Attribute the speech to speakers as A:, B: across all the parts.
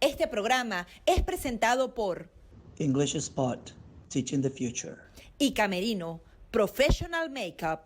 A: Este programa es presentado por
B: English Spot, Teaching the Future.
A: y Camerino, Professional Makeup.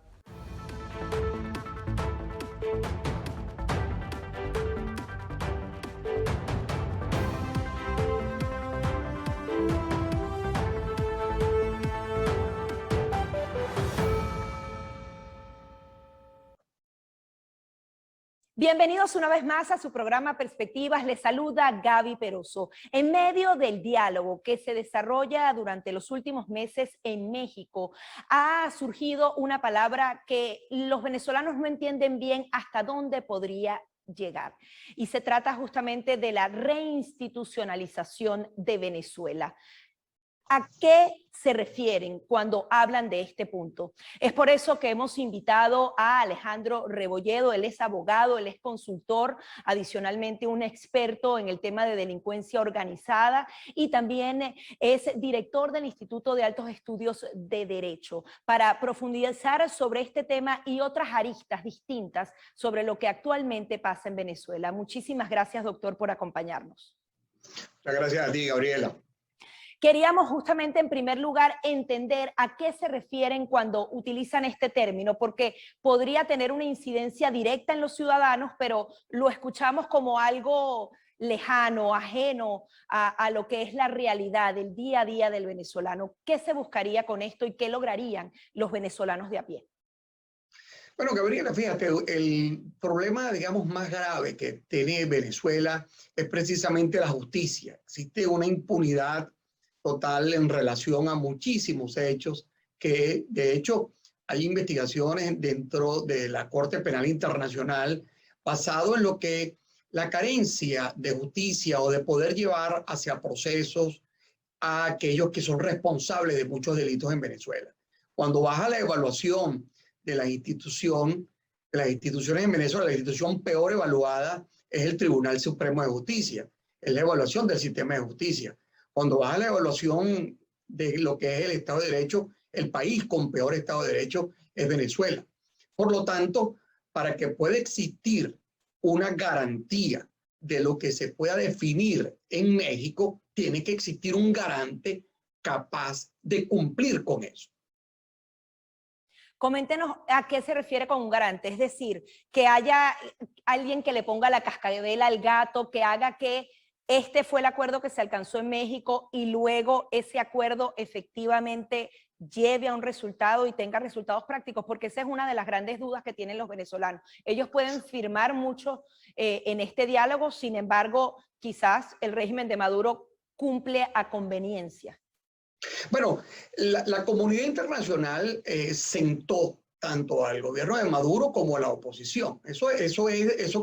A: Bienvenidos una vez más a su programa Perspectivas. Les saluda Gaby Peroso. En medio del diálogo que se desarrolla durante los últimos meses en México, ha surgido una palabra que los venezolanos no entienden bien hasta dónde podría llegar. Y se trata justamente de la reinstitucionalización de Venezuela. ¿A qué se refieren cuando hablan de este punto? Es por eso que hemos invitado a Alejandro Rebolledo. Él es abogado, él es consultor, adicionalmente un experto en el tema de delincuencia organizada y también es director del Instituto de Altos Estudios de Derecho, para profundizar sobre este tema y otras aristas distintas sobre lo que actualmente pasa en Venezuela. Muchísimas gracias, doctor, por acompañarnos.
C: Muchas gracias a ti, Gabriela.
A: Queríamos justamente en primer lugar entender a qué se refieren cuando utilizan este término, porque podría tener una incidencia directa en los ciudadanos, pero lo escuchamos como algo lejano, ajeno a lo que es la realidad del día a día del venezolano. ¿Qué se buscaría con esto y qué lograrían los venezolanos de a pie?
C: Bueno, Gabriela, fíjate, el problema, digamos, más grave que tiene Venezuela es precisamente la justicia. Existe una impunidad total en relación a muchísimos hechos que, de hecho, hay investigaciones dentro de la Corte Penal Internacional basado en lo que la carencia de justicia o de poder llevar hacia procesos a aquellos que son responsables de muchos delitos en Venezuela. Cuando baja la evaluación de la institución, de las instituciones en Venezuela, la institución peor evaluada es el Tribunal Supremo de Justicia, es la evaluación del sistema de justicia. Cuando baja la evaluación de lo que es el Estado de Derecho, el país con peor Estado de Derecho es Venezuela. Por lo tanto, para que pueda existir una garantía de lo que se pueda definir en México, tiene que existir un garante capaz de cumplir con eso.
A: Coméntenos a qué se refiere con un garante, es decir, que haya alguien que le ponga la cascabel al gato, que haga que este fue el acuerdo que se alcanzó en México y luego ese acuerdo efectivamente lleve a un resultado y tenga resultados prácticos, porque esa es una de las grandes dudas que tienen los venezolanos. Ellos pueden firmar mucho en este diálogo, sin embargo, quizás el régimen de Maduro cumple a conveniencia.
C: Bueno, la comunidad internacional sentó tanto al gobierno de Maduro como a la oposición. Eso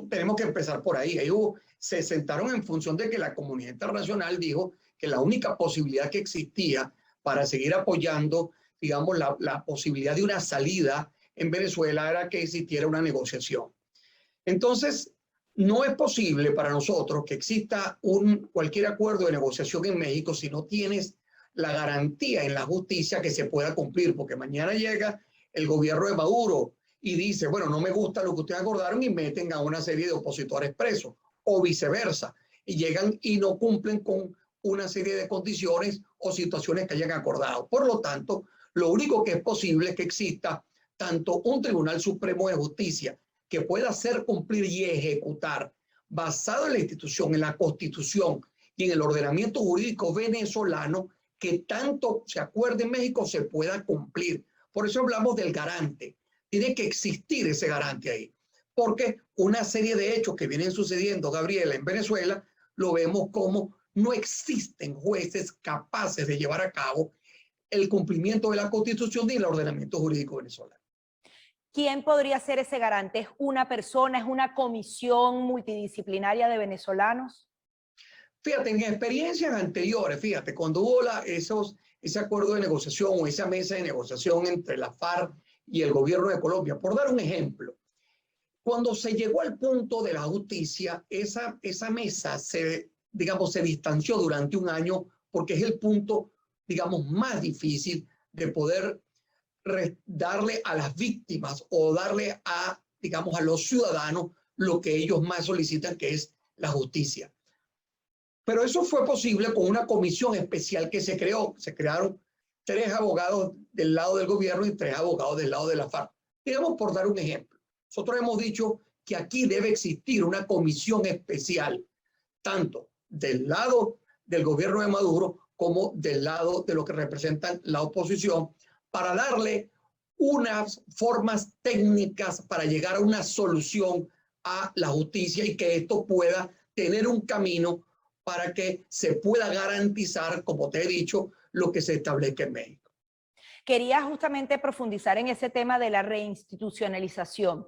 C: tenemos que empezar por ahí. Ellos se sentaron en función de que la comunidad internacional dijo que la única posibilidad que existía para seguir apoyando, digamos, la posibilidad de una salida en Venezuela era que existiera una negociación. Entonces, no es posible para nosotros que exista cualquier acuerdo de negociación en México si no tienes la garantía en la justicia que se pueda cumplir, porque mañana llega el gobierno de Maduro y dice, bueno, no me gusta lo que ustedes acordaron y meten a una serie de opositores presos, o viceversa, y llegan y no cumplen con una serie de condiciones o situaciones que hayan acordado. Por lo tanto, lo único que es posible es que exista tanto un Tribunal Supremo de Justicia que pueda hacer cumplir y ejecutar, basado en la institución, en la Constitución y en el ordenamiento jurídico venezolano, que tanto se acuerde en México se pueda cumplir. Por eso hablamos del garante. Tiene que existir ese garante ahí. Porque una serie de hechos que vienen sucediendo, Gabriela, en Venezuela, lo vemos como no existen jueces capaces de llevar a cabo el cumplimiento de la Constitución ni el ordenamiento jurídico venezolano.
A: ¿Quién podría ser ese garante? ¿Es una persona, es una comisión multidisciplinaria de venezolanos?
C: Fíjate, en experiencias anteriores, fíjate, cuando hubo ese acuerdo de negociación o esa mesa de negociación entre la FARC y el gobierno de Colombia, por dar un ejemplo, cuando se llegó al punto de la justicia, esa mesa digamos, se distanció durante un año porque es el punto, digamos, más difícil de poder darle a las víctimas o darle digamos, a los ciudadanos lo que ellos más solicitan, que es la justicia. Pero eso fue posible con una comisión especial que se creó. Se crearon 3 abogados del lado del gobierno y 3 abogados del lado de la FARC. Digamos, por dar un ejemplo, nosotros hemos dicho que aquí debe existir una comisión especial, tanto del lado del gobierno de Maduro como del lado de los que representan la oposición, para darle unas formas técnicas para llegar a una solución a la justicia y que esto pueda tener un camino para que se pueda garantizar, como te he dicho, lo que se establezca en México.
A: Quería justamente profundizar en ese tema de la reinstitucionalización.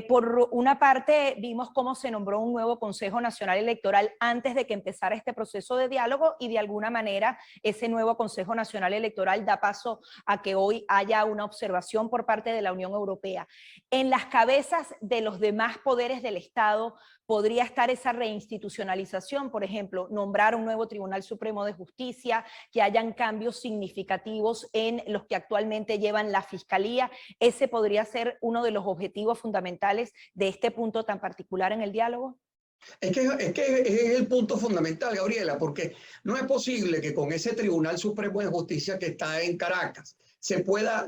A: Por una parte, vimos cómo se nombró un nuevo Consejo Nacional Electoral antes de que empezara este proceso de diálogo y de alguna manera ese nuevo Consejo Nacional Electoral da paso a que hoy haya una observación por parte de la Unión Europea. En las cabezas de los demás poderes del Estado, ¿podría estar esa reinstitucionalización? Por ejemplo, nombrar un nuevo Tribunal Supremo de Justicia, que hayan cambios significativos en los que actualmente llevan la Fiscalía. ¿Ese podría ser uno de los objetivos fundamentales de este punto tan particular en el diálogo?
C: Es que es el punto fundamental, Gabriela, porque no es posible que con ese Tribunal Supremo de Justicia que está en Caracas se pueda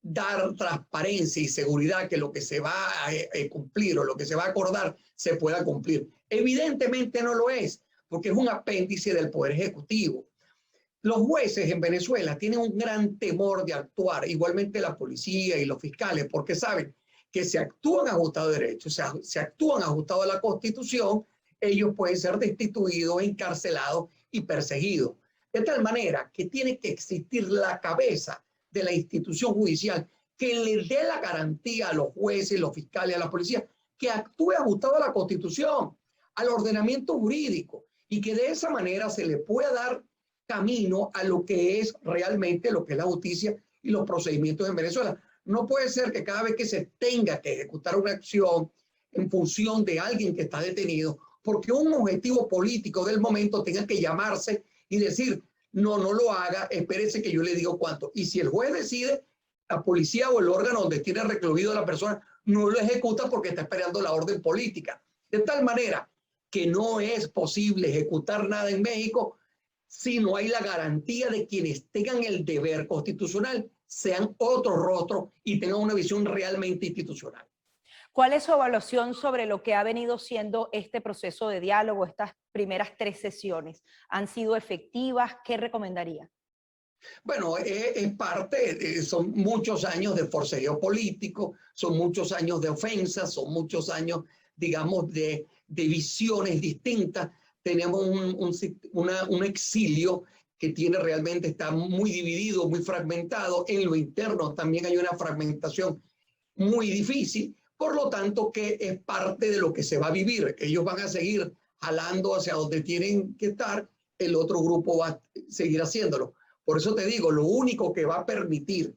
C: dar transparencia y seguridad que lo que se va a cumplir o lo que se va a acordar se pueda cumplir. Evidentemente no lo es, porque es un apéndice del Poder Ejecutivo. Los jueces en Venezuela tienen un gran temor de actuar, igualmente la policía y los fiscales, porque saben que si actúan ajustados de derechos, o sea, si actúan ajustados a la Constitución, ellos pueden ser destituidos, encarcelados y perseguidos. De tal manera que tiene que existir la cabeza de la institución judicial que le dé la garantía a los jueces, los fiscales, a la policía, que actúe ajustado a la Constitución, al ordenamiento jurídico, y que de esa manera se le pueda dar camino a lo que es realmente lo que es la justicia y los procedimientos en Venezuela. No puede ser que cada vez que se tenga que ejecutar una acción en función de alguien que está detenido, porque un objetivo político del momento tenga que llamarse y decir, no, no lo haga, espérese que yo le digo cuánto. Y si el juez decide, la policía o el órgano donde tiene recluido a la persona no lo ejecuta porque está esperando la orden política. De tal manera que no es posible ejecutar nada en México si no hay la garantía de quienes tengan el deber constitucional sean otro rostro y tengan una visión realmente institucional.
A: ¿Cuál es su evaluación sobre lo que ha venido siendo este proceso de diálogo, estas primeras 3 sesiones? ¿Han sido efectivas? ¿Qué recomendaría?
C: Bueno, es parte, son muchos años de forcejeo político, son muchos años de ofensas, son muchos años, digamos, de visiones distintas. Tenemos un exilio que tiene realmente, está muy dividido, muy fragmentado. En lo interno también hay una fragmentación muy difícil, por lo tanto que es parte de lo que se va a vivir. Ellos van a seguir jalando hacia donde tienen que estar, el otro grupo va a seguir haciéndolo. Por eso te digo, lo único que va a permitir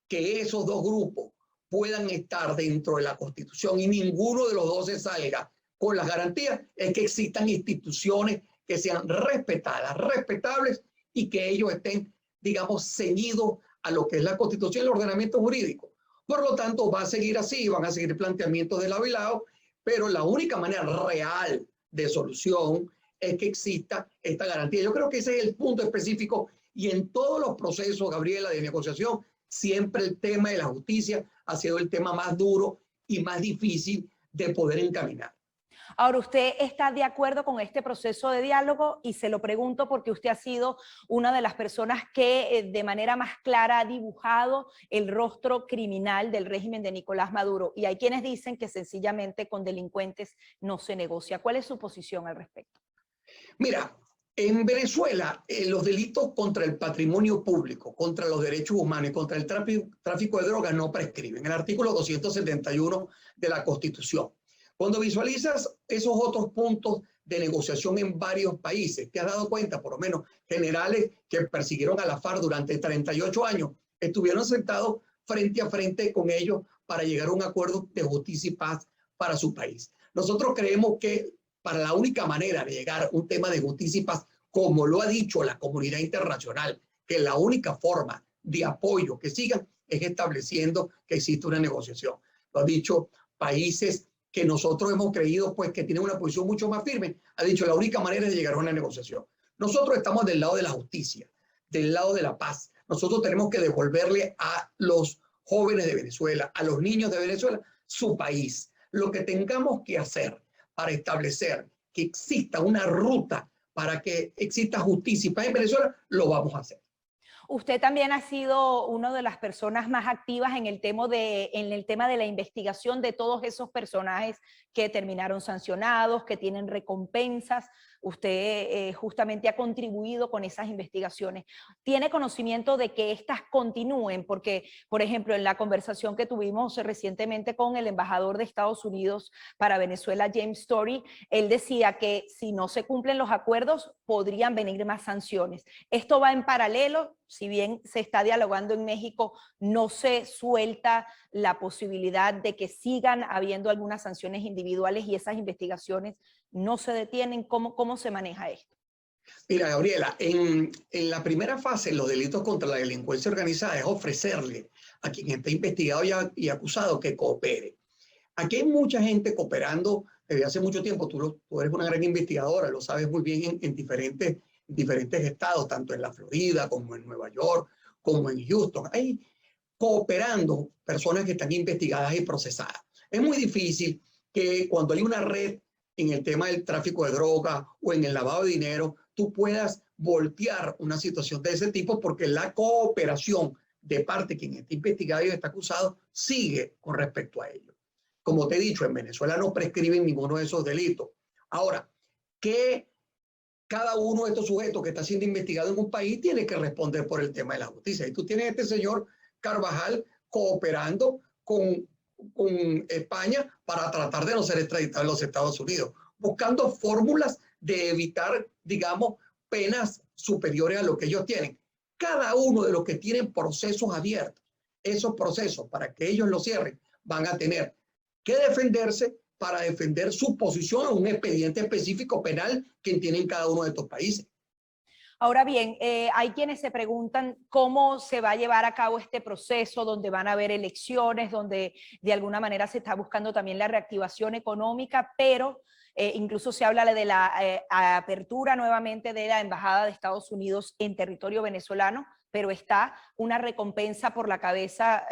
C: que esos dos grupos puedan estar dentro de la Constitución y ninguno de los dos se salga con las garantías es que existan instituciones que sean respetadas, respetables y que ellos estén, digamos, ceñidos a lo que es la Constitución y el ordenamiento jurídico. Por lo tanto, va a seguir así, van a seguir planteamientos de lado y lado, pero la única manera real de solución es que exista esta garantía. Yo creo que ese es el punto específico y en todos los procesos, Gabriela, de negociación, siempre el tema de la justicia ha sido el tema más duro y más difícil de poder encaminar.
A: Ahora, ¿usted está de acuerdo con este proceso de diálogo? Y se lo pregunto porque usted ha sido una de las personas que de manera más clara ha dibujado el rostro criminal del régimen de Nicolás Maduro. Y hay quienes dicen que sencillamente con delincuentes no se negocia. ¿Cuál es su posición al respecto?
C: Mira, en Venezuela, los delitos contra el patrimonio público, contra los derechos humanos y contra el tráfico de drogas no prescriben. El artículo 271 de la Constitución. Cuando visualizas esos otros puntos de negociación en varios países, te has dado cuenta, por lo menos generales que persiguieron a la FARC durante 38 años, estuvieron sentados frente a frente con ellos para llegar a un acuerdo de justicia y paz para su país. Nosotros creemos que para la única manera de llegar a un tema de justicia y paz, como lo ha dicho la comunidad internacional, que la única forma de apoyo que sigan es estableciendo que existe una negociación. Lo han dicho países que nosotros hemos creído pues que tiene una posición mucho más firme, ha dicho la única manera es de llegar a una negociación. Nosotros estamos del lado de la justicia, del lado de la paz. Nosotros tenemos que devolverle a los jóvenes de Venezuela, a los niños de Venezuela, su país. Lo que tengamos que hacer para establecer que exista una ruta para que exista justicia y paz en Venezuela, lo vamos a hacer.
A: Usted también ha sido una de las personas más activas en el tema de la investigación de todos esos personajes que terminaron sancionados, que tienen recompensas. Usted justamente ha contribuido con esas investigaciones. ¿Tiene conocimiento de que estas continúen? Porque, por ejemplo, en la conversación que tuvimos recientemente con el embajador de Estados Unidos para Venezuela, James Story, él decía que si no se cumplen los acuerdos, podrían venir más sanciones. Esto va en paralelo. Si bien se está dialogando en México, no se suelta la posibilidad de que sigan habiendo algunas sanciones individuales y esas investigaciones no se detienen. ¿Cómo se maneja esto?
C: Mira, Gabriela, en la primera fase, los delitos contra la delincuencia organizada es ofrecerle a quien está investigado y acusado que coopere. Aquí hay mucha gente cooperando desde hace mucho tiempo. Tú eres una gran investigadora, lo sabes muy bien en diferentes estados, tanto en la Florida como en Nueva York, como en Houston. Hay cooperando personas que están investigadas y procesadas. Es muy difícil que cuando hay una red en el tema del tráfico de drogas o en el lavado de dinero, tú puedas voltear una situación de ese tipo porque la cooperación de parte de quien está investigado y está acusado sigue con respecto a ello. Como te he dicho, en Venezuela no prescriben ninguno de esos delitos. Ahora, que cada uno de estos sujetos que está siendo investigado en un país tiene que responder por el tema de la justicia. Y tú tienes a este señor Carvajal cooperando con España para tratar de no ser extraditado en los Estados Unidos, buscando fórmulas de evitar, digamos, penas superiores a lo que ellos tienen. Cada uno de los que tienen procesos abiertos, esos procesos, para que ellos los cierren, van a tener que defenderse para defender su posición en un expediente específico penal que tienen cada uno de estos países.
A: Ahora bien, hay quienes se preguntan cómo se va a llevar a cabo este proceso, donde van a haber elecciones, donde de alguna manera se está buscando también la reactivación económica, pero incluso se habla de la apertura nuevamente de la Embajada de Estados Unidos en territorio venezolano, pero está una recompensa por la cabeza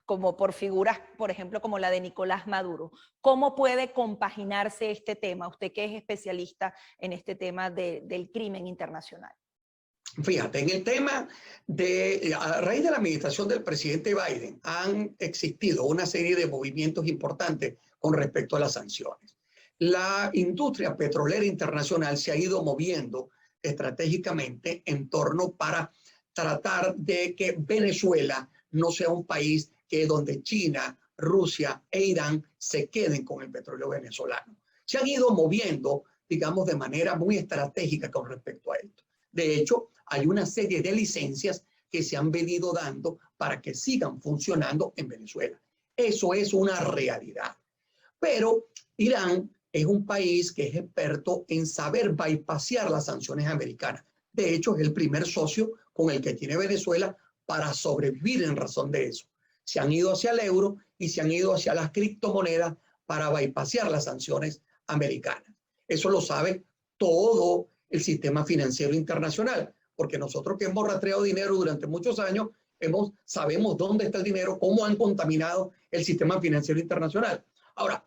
A: como por figuras, por ejemplo, como la de Nicolás Maduro. ¿Cómo puede compaginarse este tema? Usted que es especialista en este tema del crimen internacional.
C: Fíjate, en el tema a raíz de la administración del presidente Biden, han existido una serie de movimientos importantes con respecto a las sanciones. La industria petrolera internacional se ha ido moviendo estratégicamente en torno para tratar de que Venezuela no sea un país que donde China, Rusia e Irán se queden con el petróleo venezolano. Se han ido moviendo, digamos, de manera muy estratégica con respecto a esto. De hecho, hay una serie de licencias que se han venido dando para que sigan funcionando en Venezuela. Eso es una realidad. Pero Irán es un país que es experto en saber bypassear las sanciones americanas. De hecho, es el primer socio con el que tiene Venezuela para sobrevivir en razón de eso. Se han ido hacia el euro y se han ido hacia las criptomonedas para bypassear las sanciones americanas. Eso lo sabe todo el sistema financiero internacional, porque nosotros que hemos rastreado dinero durante muchos años, sabemos dónde está el dinero, cómo han contaminado el sistema financiero internacional. Ahora,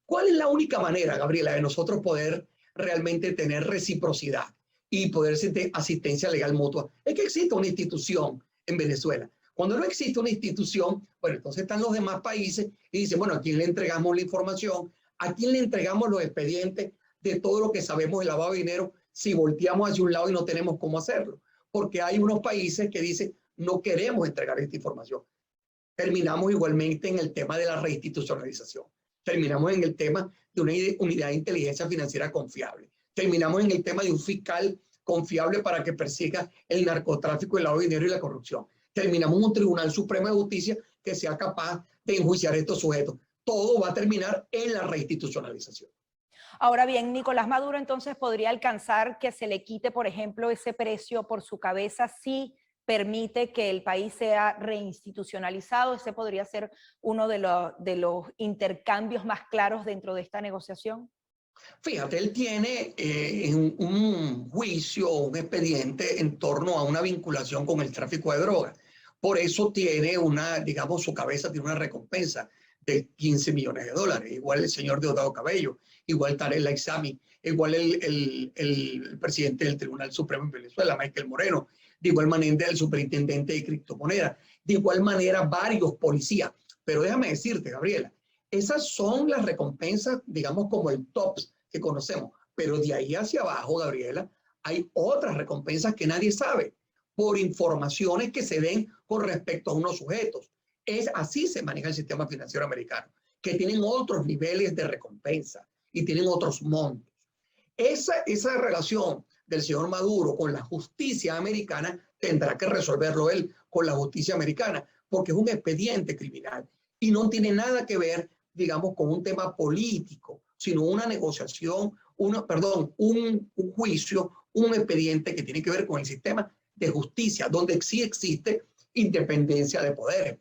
C: ¿cuál es la única manera, Gabriela, de nosotros poder realmente tener reciprocidad y poder tener asistencia legal mutua? Es que exista una institución en Venezuela. Cuando no existe una institución, bueno, entonces están los demás países y dicen, bueno, ¿a quién le entregamos la información? ¿A quién le entregamos los expedientes de todo lo que sabemos de lavado de dinero si volteamos hacia un lado y no tenemos cómo hacerlo? Porque hay unos países que dicen, no queremos entregar esta información. Terminamos igualmente en el tema de la reinstitucionalización. Terminamos en el tema de una unidad de inteligencia financiera confiable. Terminamos en el tema de un fiscal confiable para que persiga el narcotráfico, el lavado de dinero y la corrupción. Terminamos un Tribunal Supremo de Justicia que sea capaz de enjuiciar a estos sujetos. Todo va a terminar en la reinstitucionalización.
A: Ahora bien, Nicolás Maduro entonces podría alcanzar que se le quite, por ejemplo, ese precio por su cabeza si permite que el país sea reinstitucionalizado. Ese podría ser uno de los intercambios más claros dentro de esta negociación.
C: Fíjate, él tiene un juicio o un expediente en torno a una vinculación con el tráfico de drogas. Por eso tiene digamos, su cabeza tiene una recompensa de 15 millones de dólares. Igual el señor Diosdado Cabello, igual Tarek El Aissami, igual el presidente del Tribunal Supremo en Venezuela, Michael Moreno, de igual manera el superintendente de criptomonedas, de igual manera varios policías. Pero déjame decirte, Gabriela, esas son las recompensas, digamos, como el tops que conocemos. Pero de ahí hacia abajo, Gabriela, hay otras recompensas que nadie sabe por informaciones que se den con respecto a unos sujetos. Así se maneja el sistema financiero americano, que tienen otros niveles de recompensa y tienen otros montos. Esa relación del señor Maduro con la justicia americana tendrá que resolverlo él con la justicia americana, porque es un expediente criminal y no tiene nada que ver, digamos, con un tema político, sino una negociación, un juicio, un expediente que tiene que ver con el sistema de justicia, donde sí existe independencia de poderes.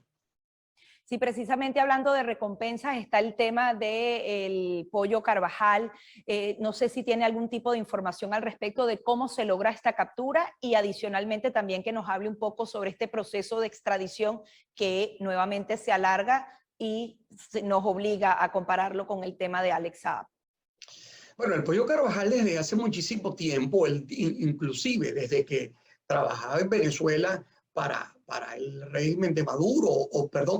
A: Sí, precisamente hablando de recompensas está el tema del Pollo Carvajal. No sé si tiene algún tipo de información al respecto de cómo se logra esta captura y adicionalmente también que nos hable un poco sobre este proceso de extradición que nuevamente se alarga y nos obliga a compararlo con el tema de Alex Saab.
C: Bueno, el Pollo Carvajal desde hace muchísimo tiempo, inclusive desde que trabajaba en Venezuela para el régimen de Maduro,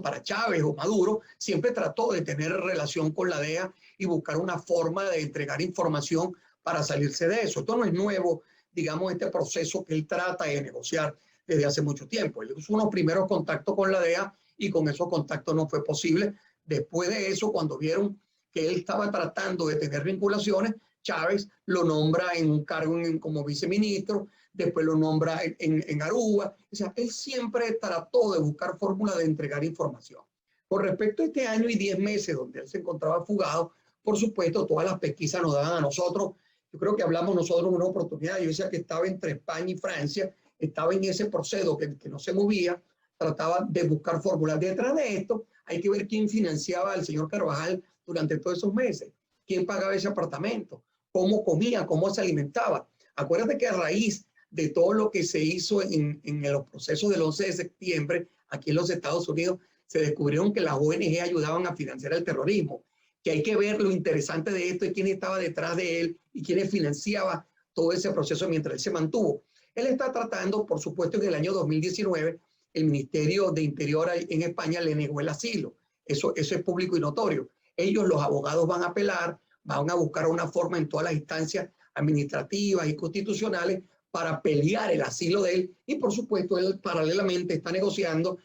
C: para Chávez o Maduro, siempre trató de tener relación con la DEA y buscar una forma de entregar información para salirse de eso. Esto no es nuevo, digamos, este proceso que él trata de negociar desde hace mucho tiempo. Él hizo unos primeros contactos con la DEA y con esos contactos no fue posible. Después de eso, cuando vieron que él estaba tratando de tener vinculaciones, Chávez lo nombra en un cargo como viceministro, después lo nombra en Aruba. O sea, él siempre trató de buscar fórmulas de entregar información. Con respecto a este año y 10 meses donde él se encontraba fugado, por supuesto, todas las pesquisas nos daban a nosotros. Yo creo que hablamos nosotros en una oportunidad. Yo decía que estaba entre España y Francia, estaba en ese proceso que no se movía, trataba de buscar fórmulas. Detrás de esto hay que ver quién financiaba al señor Carvajal durante todos esos meses, quién pagaba ese apartamento, cómo comía, cómo se alimentaba. Acuérdate que a raíz de todo lo que se hizo en los procesos del 11 de septiembre, aquí en los Estados Unidos, se descubrieron que las ONG ayudaban a financiar el terrorismo, que hay que ver lo interesante de esto y quién estaba detrás de él y quiénes financiaba todo ese proceso mientras él se mantuvo. Él está tratando, por supuesto, en el año 2019, el Ministerio de Interior en España le negó el asilo. Eso es público y notorio. Ellos, los abogados, van a apelar, van a buscar una forma en todas las instancias administrativas y constitucionales para pelear el asilo de él y, por supuesto, él paralelamente está negociando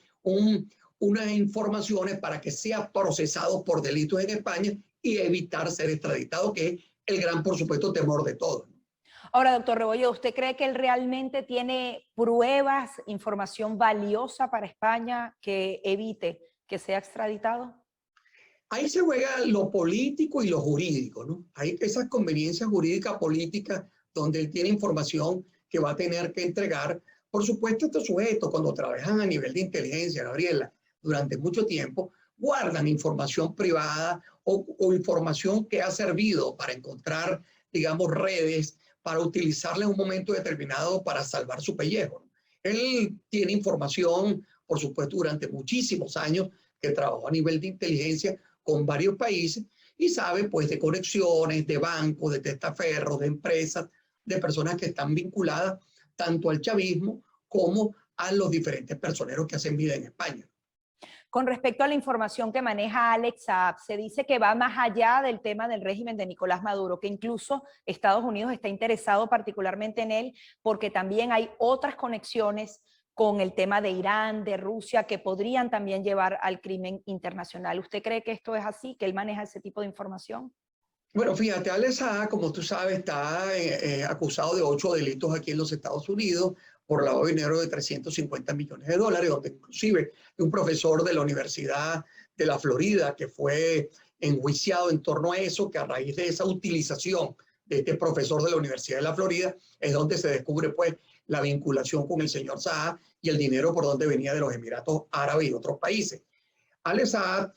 C: unas informaciones para que sea procesado por delitos en España y evitar ser extraditado, que es el gran, por supuesto, temor de todos.
A: Ahora, doctor Rebolledo, ¿usted cree que él realmente tiene pruebas, información valiosa para España que evite que sea extraditado?
C: Ahí se juega lo político y lo jurídico, ¿no? Hay esas conveniencias jurídicas políticas donde él tiene información que va a tener que entregar. Por supuesto, estos sujetos, cuando trabajan a nivel de inteligencia, Gabriela, durante mucho tiempo, guardan información privada o información que ha servido para encontrar, digamos, redes, para utilizarla en un momento determinado para salvar su pellejo, ¿no? Él tiene información, por supuesto, durante muchísimos años que trabajó a nivel de inteligencia con varios países y sabe pues de conexiones, de bancos, de testaferros, de empresas, de personas que están vinculadas tanto al chavismo como a los diferentes personeros que hacen vida en España.
A: Con respecto a la información que maneja Alex Saab, se dice que va más allá del tema del régimen de Nicolás Maduro, que incluso Estados Unidos está interesado particularmente en él porque también hay otras conexiones con el tema de Irán, de Rusia, que podrían también llevar al crimen internacional. ¿Usted cree que esto es así, que él maneja ese tipo de información?
C: Bueno, fíjate, Alex Saab, como tú sabes, está acusado de 8 delitos aquí en los Estados Unidos por lavado de dinero de 350 millones de dólares, donde inclusive un profesor de la Universidad de la Florida que fue enjuiciado en torno a eso, que a raíz de esa utilización de este profesor de la Universidad de la Florida, es donde se descubre pues la vinculación con el señor Saad y el dinero por donde venía de los Emiratos Árabes y otros países. Ale Saad,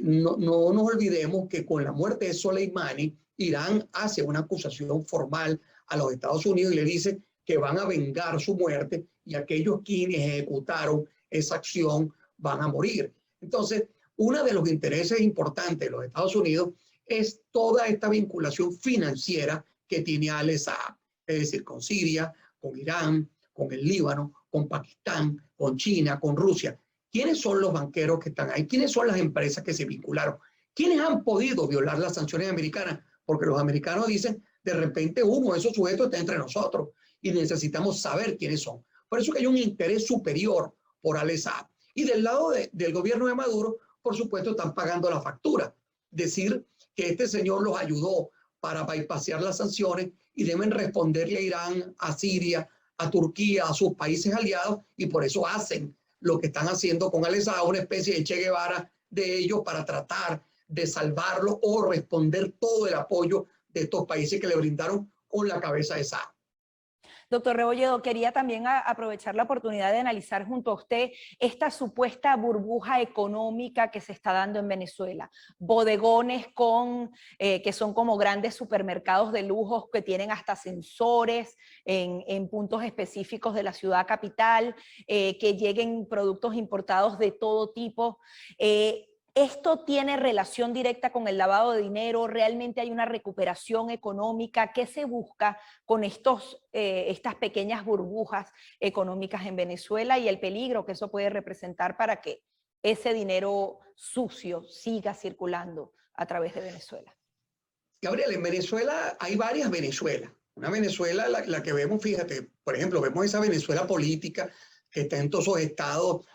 C: no nos olvidemos que con la muerte de Soleimani, Irán hace una acusación formal a los Estados Unidos y le dice que van a vengar su muerte y aquellos quienes ejecutaron esa acción van a morir. Entonces, uno de los intereses importantes de los Estados Unidos es toda esta vinculación financiera que tiene Ale Saad, es decir, con Siria, con Irán, con el Líbano, con Pakistán, con China, con Rusia. ¿Quiénes son los banqueros que están ahí? ¿Quiénes son las empresas que se vincularon? ¿Quiénes han podido violar las sanciones americanas? Porque los americanos dicen, de repente uno de esos sujetos está entre nosotros y necesitamos saber quiénes son. Por eso que hay un interés superior por Ale Saad. Y del lado del gobierno de Maduro, por supuesto, están pagando la factura. Decir que este señor los ayudó para bypassear las sanciones y deben responderle a Irán, a Siria, a Turquía, a sus países aliados, y por eso hacen lo que están haciendo con Ale Saad, una especie de Che Guevara de ellos para tratar de salvarlo o responder todo el apoyo de estos países que le brindaron con la cabeza de Saad.
A: Doctor Rebolledo, quería también aprovechar la oportunidad de analizar junto a usted esta supuesta burbuja económica que se está dando en Venezuela. Bodegones que son como grandes supermercados de lujos que tienen hasta sensores en puntos específicos de la ciudad capital, que lleguen productos importados de todo tipo. ¿Esto tiene relación directa con el lavado de dinero? ¿Realmente hay una recuperación económica? ¿Qué se busca con estas pequeñas burbujas económicas en Venezuela y el peligro que eso puede representar para que ese dinero sucio siga circulando a través de Venezuela?
C: Gabriel, en Venezuela hay varias Venezuelas. Una Venezuela, la que vemos, fíjate, por ejemplo, vemos esa Venezuela política que está en todos esos estados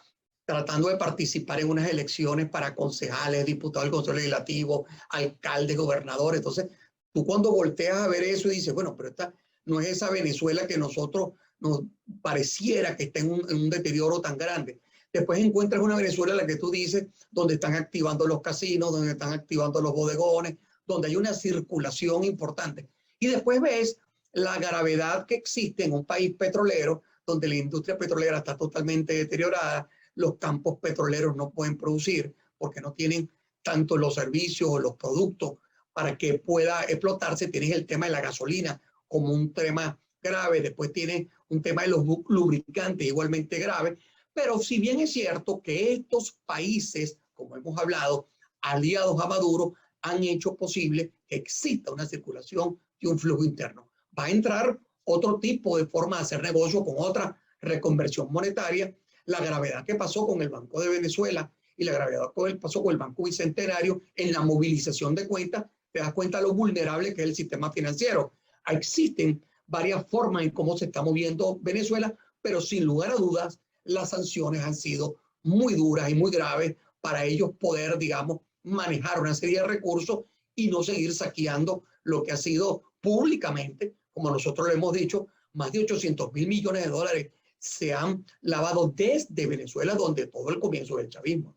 C: tratando de participar en unas elecciones para concejales, diputados del Consejo Legislativo, alcaldes, gobernadores. Entonces, tú cuando volteas a ver eso y dices, bueno, pero esta no es esa Venezuela que nosotros nos pareciera que está en un deterioro tan grande. Después encuentras una Venezuela en la que tú dices, donde están activando los casinos, donde están activando los bodegones, donde hay una circulación importante. Y después ves la gravedad que existe en un país petrolero, donde la industria petrolera está totalmente deteriorada, los campos petroleros no pueden producir porque no tienen tanto los servicios o los productos para que pueda explotarse. Tienes el tema de la gasolina como un tema grave, después tienes un tema de los lubricantes igualmente grave, pero si bien es cierto que estos países, como hemos hablado, aliados a Maduro, han hecho posible que exista una circulación y un flujo interno. Va a entrar otro tipo de forma de hacer negocio con otra reconversión monetaria. La gravedad que pasó con el Banco de Venezuela y la gravedad que pasó con el Banco Bicentenario en la movilización de cuentas, te das cuenta de lo vulnerable que es el sistema financiero. Existen varias formas en cómo se está moviendo Venezuela, pero sin lugar a dudas, las sanciones han sido muy duras y muy graves para ellos poder, digamos, manejar una serie de recursos y no seguir saqueando lo que ha sido públicamente, como nosotros lo hemos dicho, más de 800.000 millones de dólares se han lavado desde Venezuela, donde todo el comienzo del chavismo.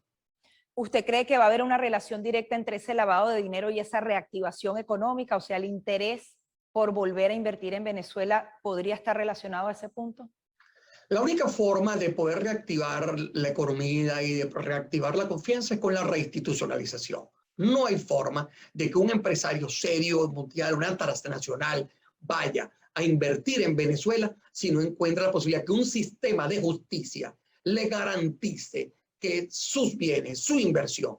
A: ¿Usted cree que va a haber una relación directa entre ese lavado de dinero y esa reactivación económica? O sea, el interés por volver a invertir en Venezuela podría estar relacionado a ese punto.
C: La única forma de poder reactivar la economía y de reactivar la confianza es con la reinstitucionalización. No hay forma de que un empresario serio, mundial, una transnacional, vaya a invertir en Venezuela si no encuentra la posibilidad que un sistema de justicia le garantice que sus bienes, su inversión,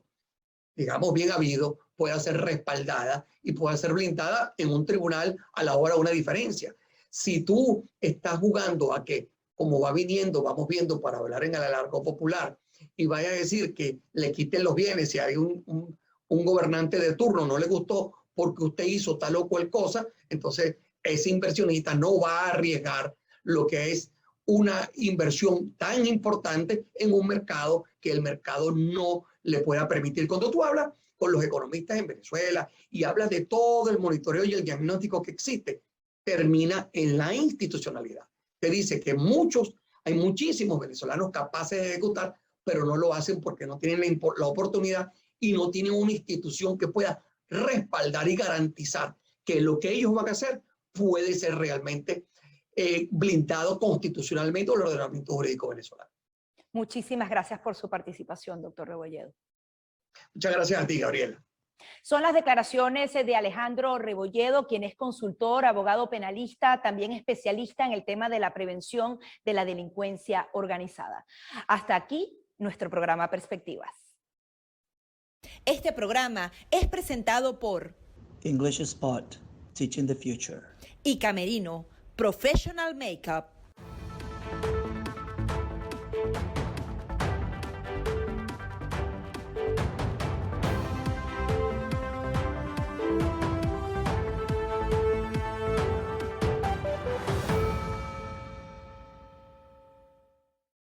C: digamos bien habido, pueda ser respaldada y pueda ser blindada en un tribunal a la hora de una diferencia. Si tú estás jugando a que, como va viniendo, vamos viendo para hablar en el alargo popular, y vaya a decir que le quiten los bienes si hay un gobernante de turno, no le gustó porque usted hizo tal o cual cosa, entonces ese inversionista no va a arriesgar lo que es una inversión tan importante en un mercado que el mercado no le pueda permitir. Cuando tú hablas con los economistas en Venezuela y hablas de todo el monitoreo y el diagnóstico que existe, termina en la institucionalidad. Te dice que hay muchísimos venezolanos capaces de ejecutar, pero no lo hacen porque no tienen la oportunidad y no tienen una institución que pueda respaldar y garantizar que lo que ellos van a hacer puede ser realmente blindado constitucionalmente por el ordenamiento jurídico venezolano.
A: Muchísimas gracias por su participación, doctor Rebolledo.
C: Muchas gracias a ti, Gabriela.
A: Son las declaraciones de Alejandro Rebolledo, quien es consultor, abogado penalista, también especialista en el tema de la prevención de la delincuencia organizada. Hasta aquí nuestro programa Perspectivas. Este programa es presentado por
B: English Spot, Teaching the Future.
A: y Camerino Professional Makeup.